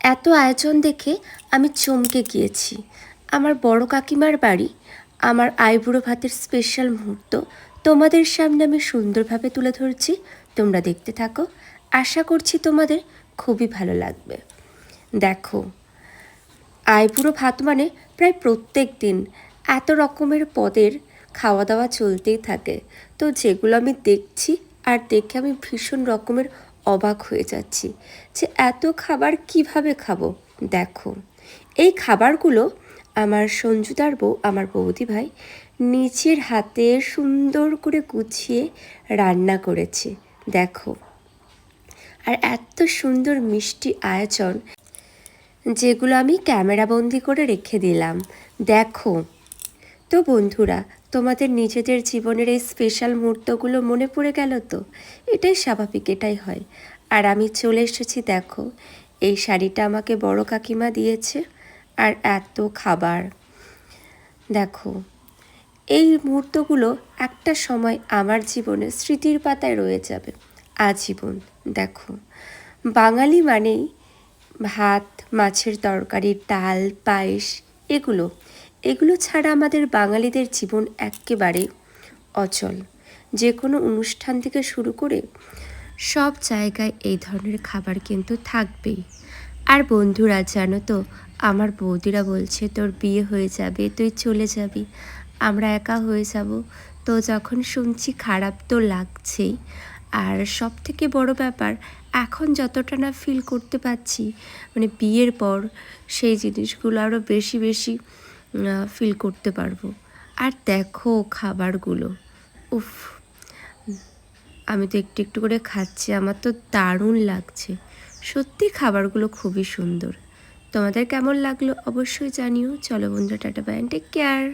এত আয়োজন দেখে আমি চমকে গিয়েছি। আমার বড় কাকিমার বাড়ি, আমার আইবুড়ো ভাতের স্পেশাল মুহূর্ত তোমাদের সামনে আমি সুন্দরভাবে তুলে ধরছি। তোমরা দেখতে থাকো, আশা করছি তোমাদের খুবই ভালো লাগবে। দেখো, আইবুড়ো ভাত মানে প্রায় প্রত্যেক দিন এত রকমের পদের খাওয়া দাওয়া চলতেই থাকে। তো যেগুলো আমি দেখছি আর দেখে আমি ভীষণ রকমের অবাক হয়ে যাচ্ছি যে এত খাবার কিভাবে খাবো। দেখো, এই খাবারগুলো আমার সঞ্জুদার বউ, আমার বৌদি ভাই নিজের হাতে সুন্দর করে গুছিয়ে রান্না করেছে। দেখো, আর এত সুন্দর মিষ্টি আয়োজন যেগুলো আমি ক্যামেরাবন্দি করে রেখে দিলাম। দেখো তো বন্ধুরা, তোমাদের নিজেদের জীবনের এই স্পেশাল মুহূর্তগুলো মনে পড়ে গেল তো? এটাই স্বাভাবিক, এটাই হয়। আর আমি চলে এসেছি। দেখো, এই শাড়িটা আমাকে বড় কাকিমা দিয়েছে, আর এত খাবার। দেখো, এই মুহূর্তগুলো একটা সময় আমার জীবনে স্মৃতির পাতায় রয়ে যাবে আজীবন। দেখো, বাঙালি মানেই ভাত, মাছের তরকারি, ডাল, পায়েস, এগুলো এগুলো ছাড়া আমাদের বাঙালিদের জীবন একেবারে অচল। যে কোনো অনুষ্ঠান থেকে শুরু করে সব জায়গায় এই ধরনের খাবার কিন্তু থাকবেই। আর বন্ধুরা, জানো তো, আমার বৌদিরা বলছে তোর বিয়ে হয়ে যাবে, তুই চলে যাবি, আমরা একা হয়ে যাব। তো যখন শুনছি খারাপ তো লাগছেই। আর সব থেকে বড় ব্যাপার, এখন যতটা না ফিল করতে পারছি, মানে বিয়ের পর সেই জিনিসগুলো আরও বেশি বেশি ফিল করতে পারবো। আর দেখো খাবারগুলো, উফ, আমি তো একটু একটু করে খাচ্ছি, আমার তো দারুণ লাগছে। সত্যি খাবারগুলো খুবই সুন্দর। তোমাদের কেমন লাগলো অবশ্যই জানিও। চলো বন্ধুরা, টাটা বাই, টেক কেয়ার।